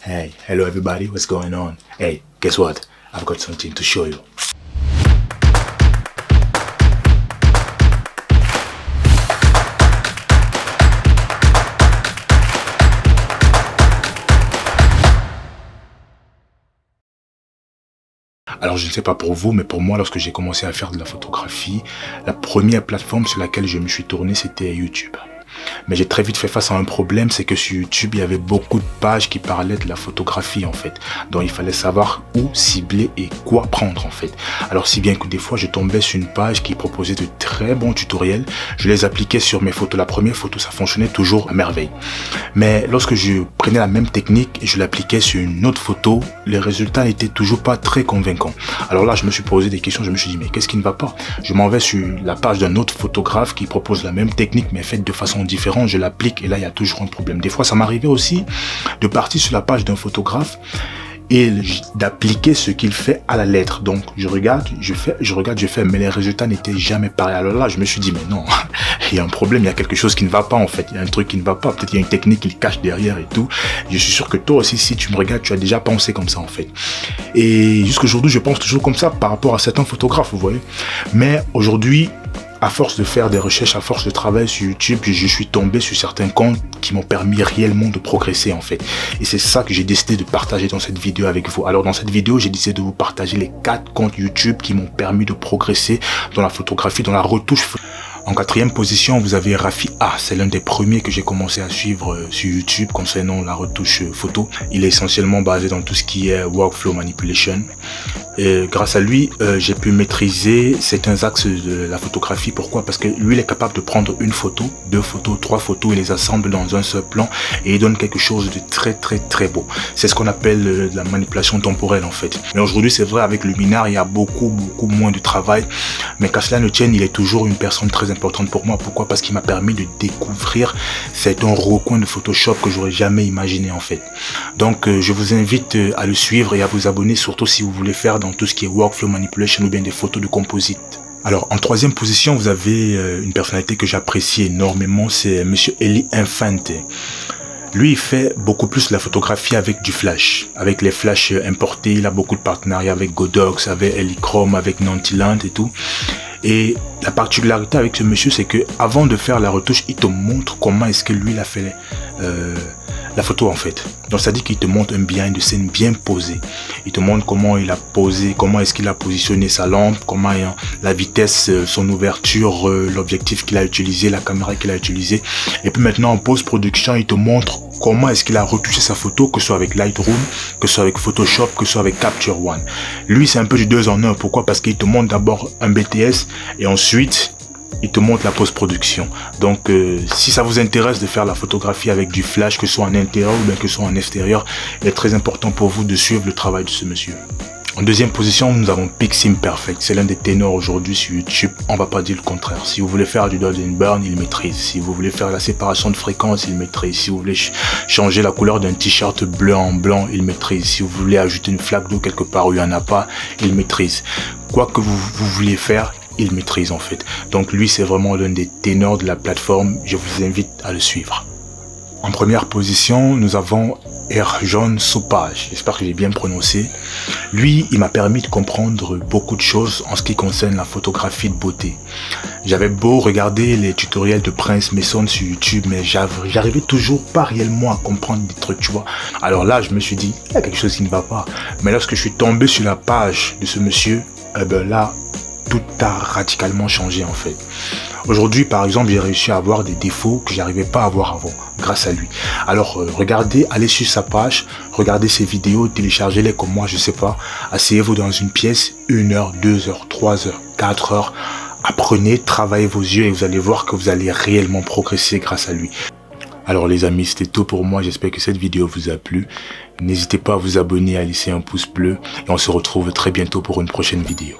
Hey, hello everybody, what's going on? Hey, guess what? I've got something to show you. Alors je ne sais pas pour vous, mais pour moi, lorsque j'ai commencé à faire de la photographie, la première plateforme sur laquelle je me suis tourné, c'était YouTube. Mais j'ai très vite fait face à un problème, c'est que sur YouTube, il y avait beaucoup de pages qui parlaient de la photographie en fait. Donc il fallait savoir où cibler et quoi prendre en fait. Alors si bien que des fois, je tombais sur une page qui proposait de très bons tutoriels, je les appliquais sur mes photos. La première photo, ça fonctionnait toujours à merveille. Mais lorsque je prenais la même technique et je l'appliquais sur une autre photo, les résultats n'étaient toujours pas très convaincants. Alors là, je me suis posé des questions, je me suis dit, mais qu'est-ce qui ne va pas? Je m'en vais sur la page d'un autre photographe qui propose la même technique, mais faite de façon différente, je l'applique et là, il y a toujours un problème. Des fois, ça m'arrivait aussi de partir sur la page d'un photographe et d'appliquer ce qu'il fait à la lettre. Donc, je regarde, je fais, mais les résultats n'étaient jamais pareils. Alors là, je me suis dit, mais non, il y a un problème, il y a quelque chose qui ne va pas en fait. Il y a un truc qui ne va pas, peut-être il y a une technique qui cache derrière et tout. Je suis sûr que toi aussi, si tu me regardes, tu as déjà pensé comme ça en fait. Et jusqu'aujourd'hui, je pense toujours comme ça par rapport à certains photographes, vous voyez. Mais aujourd'hui, à force de faire des recherches, à force de travailler sur YouTube, je suis tombé sur certains comptes qui m'ont permis réellement de progresser en fait. Et c'est ça que j'ai décidé de partager dans cette vidéo avec vous. Alors dans cette vidéo, j'ai décidé de vous partager les 4 comptes YouTube qui m'ont permis de progresser dans la photographie, dans la retouche. En 4e position, vous avez Rafi A. C'est l'un des premiers que j'ai commencé à suivre sur YouTube concernant la retouche photo. Il est essentiellement basé dans tout ce qui est workflow manipulation. Et grâce à lui, j'ai pu maîtriser certains axes de la photographie. Pourquoi? Parce que lui, il est capable de prendre une photo, 2 photos, 3 photos, il les assemble dans un seul plan et il donne quelque chose de très beau. C'est ce qu'on appelle la manipulation temporelle en fait. Mais aujourd'hui, c'est vrai, avec Luminar, il y a beaucoup moins de travail. Mais qu'à cela ne tienne, il est toujours une personne très importante pour moi. Pourquoi? Parce qu'il m'a permis de découvrir certains recoins de Photoshop que j'aurais jamais imaginé en fait. Donc, je vous invite à le suivre et à vous abonner, surtout si vous voulez faire dans tout ce qui est workflow manipulation ou bien des photos de composite. Alors en 3e position, vous avez une personnalité que j'apprécie énormément, c'est Monsieur Eli Infante. Lui, il fait beaucoup plus la photographie avec du flash, avec les flashs importés. Il a beaucoup de partenariats avec Godox, avec Helichrome, avec Nantiland et tout. Et la particularité avec ce monsieur, c'est que avant de faire la retouche, il te montre comment est-ce que lui il a fait la photo en fait. Donc ça dit qu'il te montre un behind the scene bien posé. Il te montre comment il a posé, comment est-ce qu'il a positionné sa lampe, comment la vitesse, son ouverture, l'objectif qu'il a utilisé, la caméra qu'il a utilisé. Et puis maintenant en post-production, il te montre comment est-ce qu'il a retouché sa photo, que ce soit avec Lightroom, que ce soit avec Photoshop, que ce soit avec Capture One. Lui, c'est un peu du 2 en 1. Pourquoi? Parce qu'il te montre d'abord un BTS et ensuite il te montre la post-production. Donc si ça vous intéresse de faire la photographie avec du flash, que ce soit en intérieur ou bien que ce soit en extérieur, il est très important pour vous de suivre le travail de ce monsieur. En 2e position, nous avons Piximperfect. C'est l'un des ténors aujourd'hui sur YouTube. On va pas dire le contraire. Si vous voulez faire du dodge and burn, il maîtrise. Si vous voulez faire la séparation de fréquences, il maîtrise. Si vous voulez changer la couleur d'un t-shirt bleu en blanc, il maîtrise. Si vous voulez ajouter une flaque d'eau quelque part où il n'y en a pas, il maîtrise. Quoi que vous vouliez faire, il maîtrise en fait. Donc lui, c'est vraiment l'un des ténors de la plateforme. Je vous invite à le suivre. En 1re position, nous avons Erjon Sopage. J'espère que j'ai bien prononcé. Lui, il m'a permis de comprendre beaucoup de choses en ce qui concerne la photographie de beauté. J'avais beau regarder les tutoriels de Prince Mason sur YouTube, mais j'arrivais toujours pas réellement à comprendre des trucs, tu vois. Alors là, je me suis dit, il y a quelque chose qui ne va pas. Mais lorsque je suis tombé sur la page de ce monsieur, là, tout a radicalement changé en fait. Aujourd'hui, par exemple, j'ai réussi à avoir des défauts que j'arrivais pas à avoir avant, grâce à lui. Alors, regardez, allez sur sa page, regardez ses vidéos, téléchargez-les comme moi, je sais pas. Asseyez-vous dans une pièce, 1 heure, 2 heures, 3 heures, 4 heures. Apprenez, travaillez vos yeux et vous allez voir que vous allez réellement progresser grâce à lui. Alors les amis, c'était tout pour moi. J'espère que cette vidéo vous a plu. N'hésitez pas à vous abonner, à laisser un pouce bleu. Et on se retrouve très bientôt pour une prochaine vidéo.